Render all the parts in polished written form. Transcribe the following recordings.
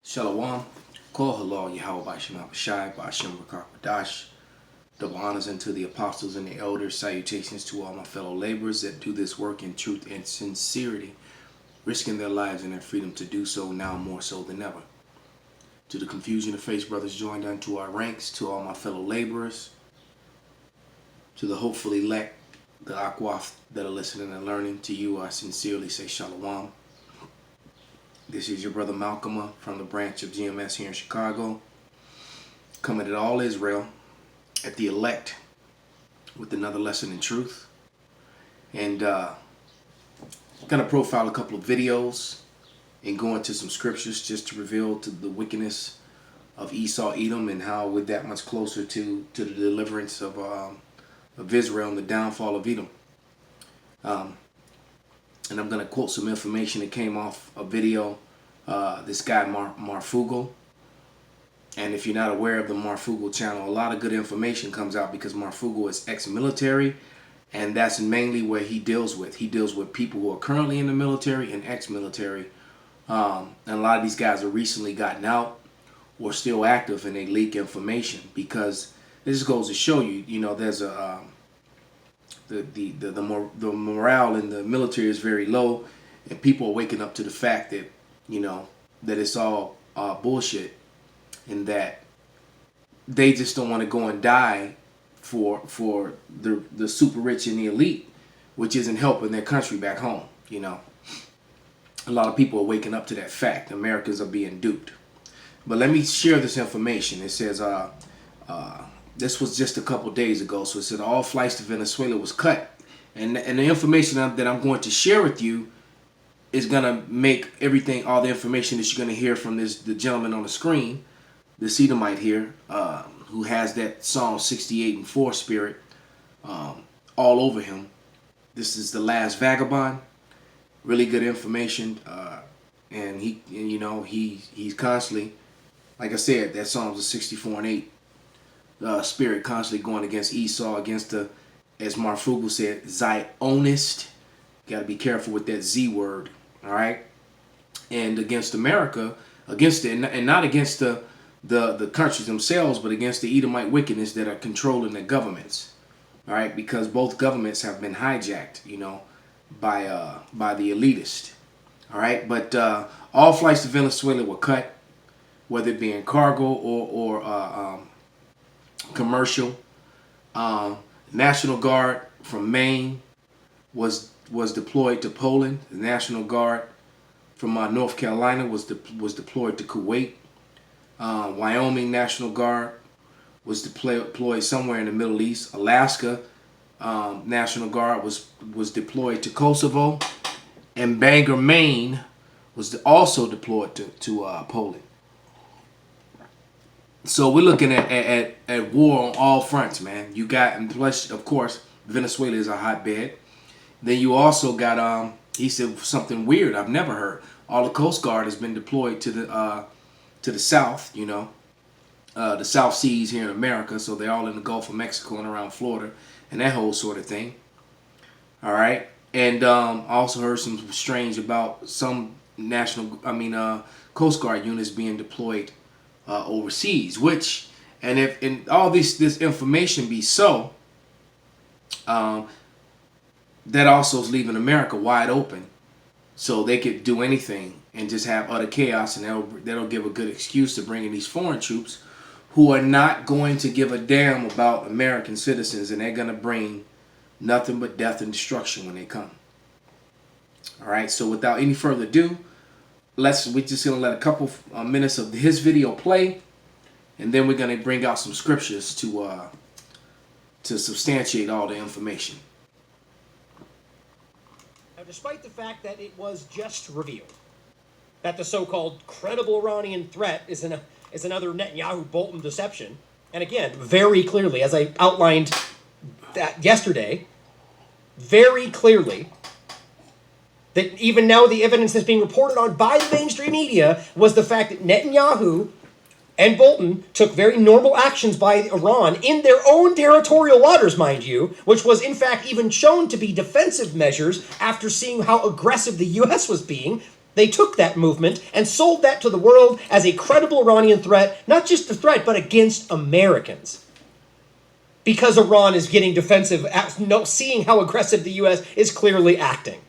Shalom, Kol Halal Yahweh Bashim Abishai, Bashim Rakakadash. Double honors unto the apostles and the elders. Salutations to all my fellow laborers that do this work in truth and sincerity, risking their lives and their freedom to do so now more so than ever. To the confusion of faith brothers joined unto our ranks, to all my fellow laborers, to the hopeful elect, the Akwaf that are listening and learning, to you I sincerely say Shalom. This is your brother Malcolm from the branch of GMS here in Chicago, coming at all Israel, at the elect, with another lesson in truth. And going to profile a couple of videos and go into some scriptures just to reveal to the wickedness of Esau, Edom, and how we're that much closer to the deliverance of Israel and the downfall of Edom. And I'm going to quote some information that came off a video, this guy Marfugo. And if you're not aware of the Marfugo channel, a lot of good information comes out because Marfugo is ex-military, and that's mainly where he deals with. He deals with people who are currently in the military and ex-military. And a lot of these guys have recently gotten out or still active, and they leak information because this goes to show you, there's a the morale in the military is very low, and people are waking up to the fact that that it's all bullshit, and that they just don't want to go and die for the super rich and the elite, which isn't helping their country back home. A lot of people are waking up to that fact. Americans are being duped. But let me share this information. It says this was just a couple days ago. So it said all flights to Venezuela was cut. And the information that I'm going to share with you is going to make everything, all the information that you're going to hear from the gentleman on the screen, this Edomite here, who has that Psalm 68 and 4 spirit all over him. This is the last vagabond. Really good information. And he's constantly, like I said, that Psalms 64 and 8. Spirit constantly going against Esau, against the, as Marfugo said, Zionist. Got to be careful with that Z word, all right? And against America, against it, and not against the countries themselves, but against the Edomite wickedness that are controlling the governments, all right? Because both governments have been hijacked, by the elitist, all right? But all flights to Venezuela were cut, whether it be in cargo or commercial. National Guard from Maine was deployed to Poland. The National Guard from North Carolina was deployed to Kuwait. Wyoming National Guard was deployed somewhere in the Middle East. Alaska National Guard was deployed to Kosovo, and Bangor, Maine was also deployed to Poland. So we're looking at war on all fronts, man. You got, and plus, of course, Venezuela is a hotbed. Then you also got, he said something weird I've never heard. All the Coast Guard has been deployed to the south, the South Seas here in America. So they're all in the Gulf of Mexico and around Florida and that whole sort of thing. All right. And I also heard some strange about some Coast Guard units being deployed overseas, which, and if in all this information be so, that also is leaving America wide open, so they could do anything and just have utter chaos, and that'll give a good excuse to bring in these foreign troops who are not going to give a damn about American citizens, and they're going to bring nothing but death and destruction when they come. All right, so without any further ado, we're just going to let a couple minutes of his video play, and then we're going to bring out some scriptures to substantiate all the information. Now, despite the fact that it was just revealed that the so-called credible Iranian threat is another Netanyahu-Bolton deception, and again, very clearly, as I outlined that yesterday, very clearly, that even now the evidence that's being reported on by the mainstream media was the fact that Netanyahu and Bolton took very normal actions by Iran in their own territorial waters, mind you, which was in fact even shown to be defensive measures after seeing how aggressive the U.S. was being. They took that movement and sold that to the world as a credible Iranian threat, not just a threat, but against Americans. Because Iran is getting defensive, seeing how aggressive the U.S. is clearly acting.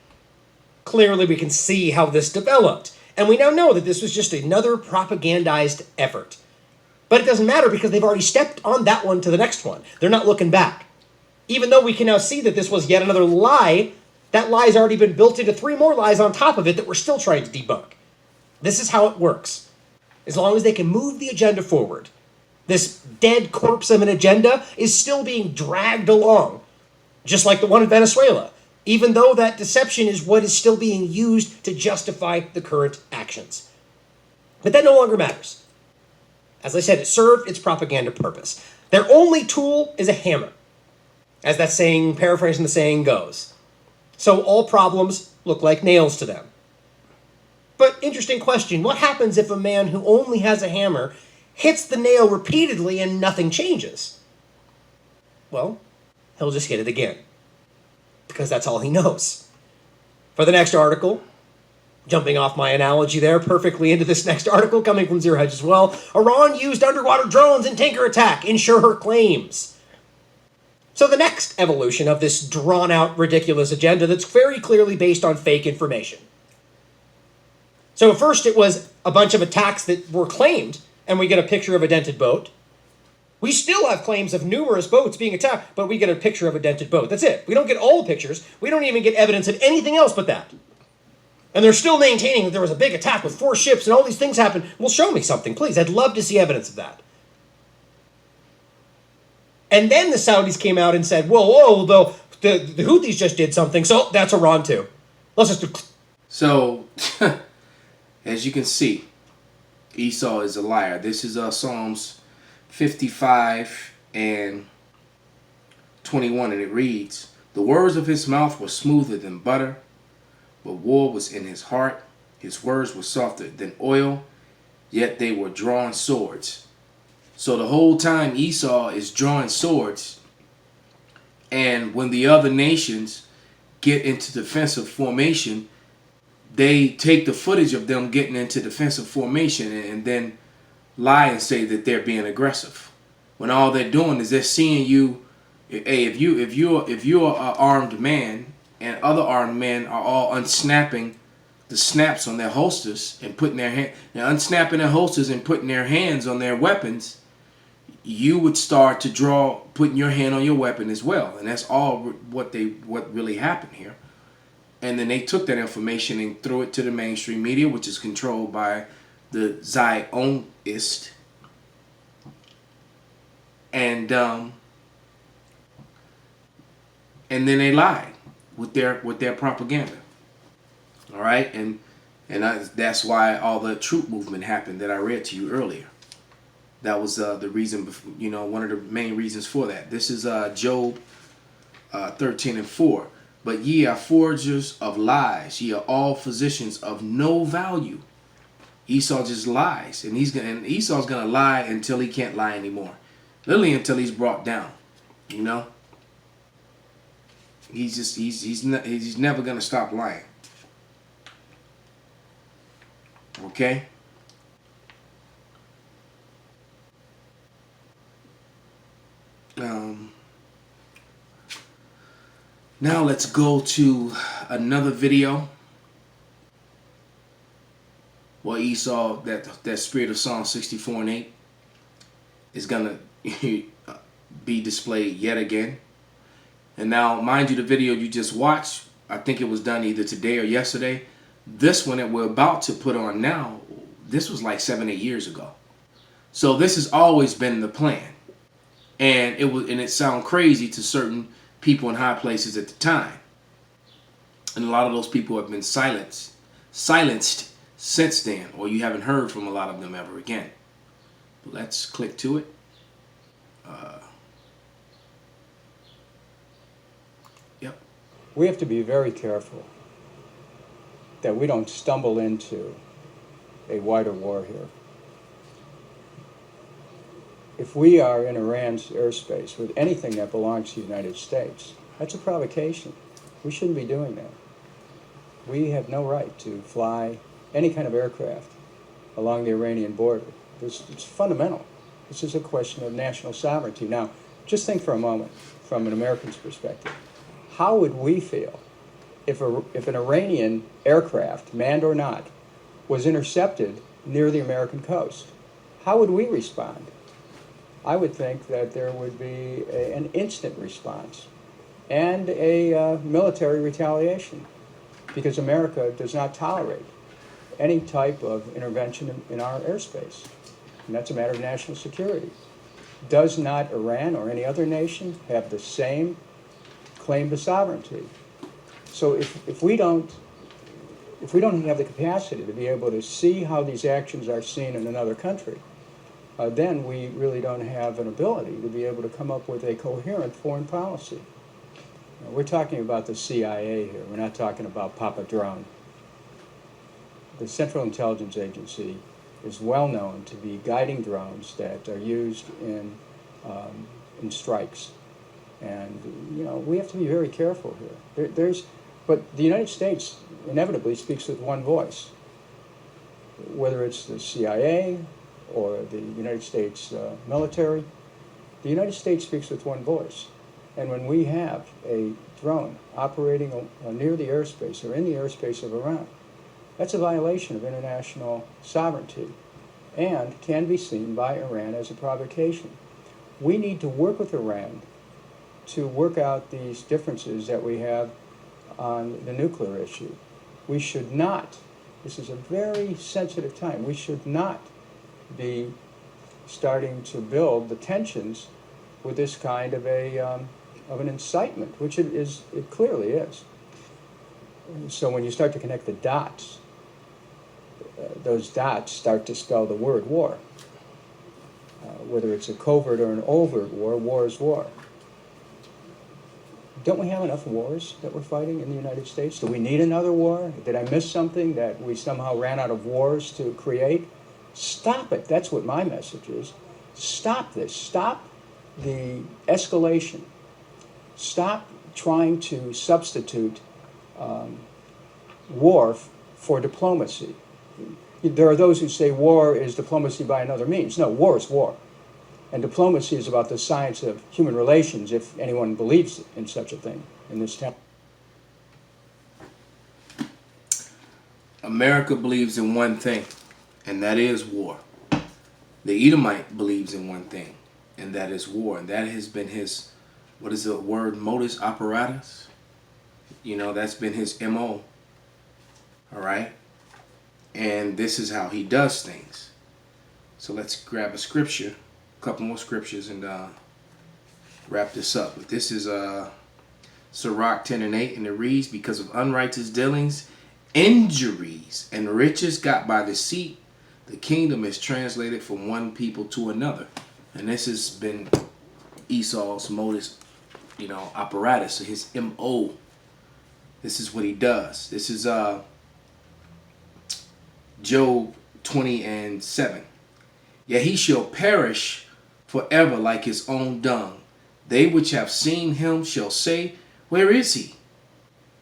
Clearly, we can see how this developed. And we now know that this was just another propagandized effort. But it doesn't matter because they've already stepped on that one to the next one. They're not looking back. Even though we can now see that this was yet another lie, that lie's already been built into 3 more lies on top of it that we're still trying to debunk. This is how it works. As long as they can move the agenda forward, this dead corpse of an agenda is still being dragged along, just like the one in Venezuela, even though that deception is what is still being used to justify the current actions. But that no longer matters. As I said, it served its propaganda purpose. Their only tool is a hammer, as that saying, paraphrasing the saying goes. So all problems look like nails to them. But interesting question, what happens if a man who only has a hammer hits the nail repeatedly and nothing changes? Well, he'll just hit it again, because that's all he knows. For the next article, jumping off my analogy there perfectly into this next article coming from Zero Hedge as well, Iran used underwater drones in tanker attack, ensure her claims. So the next evolution of this drawn-out, ridiculous agenda that's very clearly based on fake information. So first it was a bunch of attacks that were claimed, and we get a picture of a dented boat. We still have claims of numerous boats being attacked, but we get a picture of a dented boat. That's it. We don't get all the pictures. We don't even get evidence of anything else but that. And they're still maintaining that there was a big attack with 4 ships and all these things happened. Well, show me something, please. I'd love to see evidence of that. And then the Saudis came out and said, whoa, the Houthis just did something, so that's Iran too. Let's just do... So, as you can see, Esau is a liar. This is Psalms 55 and 21, and it reads, "The words of his mouth were smoother than butter, but war was in his heart. His words were softer than oil, yet they were drawn swords." So the whole time Esau is drawing swords, and when the other nations get into defensive formation, they take the footage of them getting into defensive formation and then lie and say that they're being aggressive, when all they're doing is they're seeing you. Hey, if you're an armed man and other armed men are all unsnapping the snaps on their holsters and putting their hand, unsnapping their holsters and putting their hands on their weapons, you would start to draw, putting your hand on your weapon as well. And that's all what really happened here. And then they took that information and threw it to the mainstream media, which is controlled by the Zionists. And then they lied with their propaganda. All right, and that's why all the troop movement happened that I read to you earlier. That was the reason, one of the main reasons for that. This is Job 13 and 4. "But ye are forgers of lies, ye are all physicians of no value." Esau just lies, and Esau's gonna lie until he can't lie anymore, literally until he's brought down. He's never gonna stop lying. Okay. Now let's go to another video where Esau, that spirit of Psalm 64 and 8 is gonna be displayed yet again. And now, mind you, the video you just watched, I think it was done either today or yesterday. This one that we're about to put on now, this was like 7-8 years ago. So this has always been the plan. And it sounded crazy to certain people in high places at the time. And a lot of those people have been silenced since then, or you haven't heard from a lot of them ever again. But let's click to it. Yep. We have to be very careful that we don't stumble into a wider war here. If we are in Iran's airspace with anything that belongs to the United States, that's a provocation. We shouldn't be doing that. We have no right to fly any kind of aircraft along the Iranian border. It's fundamental. This is a question of national sovereignty. Now, just think for a moment, from an American's perspective. How would we feel if an Iranian aircraft, manned or not, was intercepted near the American coast? How would we respond? I would think that there would be an instant response and a military retaliation, because America does not tolerate any type of intervention in our airspace. And that's a matter of national security. Does not Iran or any other nation have the same claim to sovereignty? So if we don't have the capacity to be able to see how these actions are seen in another country, then we really don't have an ability to be able to come up with a coherent foreign policy. We're talking about the CIA here. We're not talking about Papa Drone. The Central Intelligence Agency is well known to be guiding drones that are used in strikes. And, we have to be very careful here. But the United States inevitably speaks with one voice, whether it's the CIA or the United States military. The United States speaks with one voice. And when we have a drone operating near the airspace or in the airspace of Iran, that's a violation of international sovereignty and can be seen by Iran as a provocation. We need to work with Iran to work out these differences that we have on the nuclear issue. We should not, this is a very sensitive time, we should not be starting to build the tensions with this kind of an incitement, which it clearly is. And so when you start to connect the dots, those dots start to spell the word war. Whether it's a covert or an overt war, war is war. Don't we have enough wars that we're fighting in the United States? Do we need another war? Did I miss something that we somehow ran out of wars to create? Stop it. That's what my message is. Stop this. Stop the escalation. Stop trying to substitute war for diplomacy. There are those who say war is diplomacy by another means. No, war is war. And diplomacy is about the science of human relations, if anyone believes in such a thing in this town. America believes in one thing, and that is war. The Edomite believes in one thing, and that is war. And that has been his, what is the word, modus operatus? That's been his MO. All right? And this is how he does things. So let's grab a scripture, a couple more scriptures, and wrap this up. But this is Sirach 10:8, and it reads, because of unrighteous dealings, injuries, and riches got by deceit, the kingdom is translated from one people to another. And this has been Esau's modus, apparatus, so his MO. This is what he does. This is Job 20:7. Yet he shall perish forever like his own dung. They which have seen him shall say, where is he?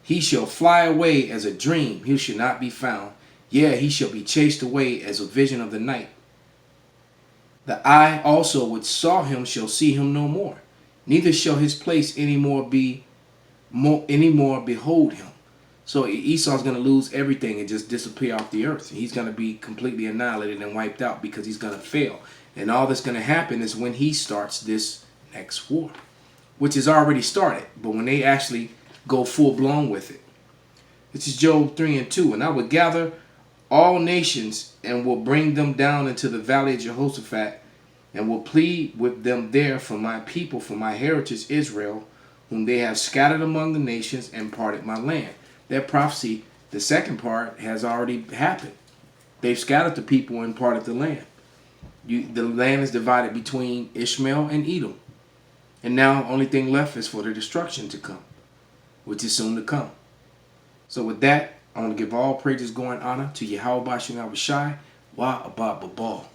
He shall fly away as a dream. He shall not be found. Yea, he shall be chased away as a vision of the night. The eye also which saw him shall see him no more. Neither shall his place any more behold him. So Esau's going to lose everything and just disappear off the earth. He's going to be completely annihilated and wiped out because he's going to fail. And all that's going to happen is when he starts this next war, which has already started. But when they actually go full blown with it. This is Job 3:2. And I will gather all nations and will bring them down into the valley of Jehoshaphat and will plead with them there for my people, for my heritage Israel, whom they have scattered among the nations and parted my land. That prophecy, the second part, has already happened. They've scattered the people and parted the land. The land is divided between Ishmael and Edom. And now only thing left is for the destruction to come, which is soon to come. So with that, I want to give all praises, glory, and honor to Yahweh Bashim Abishai, Wa Abba Babal.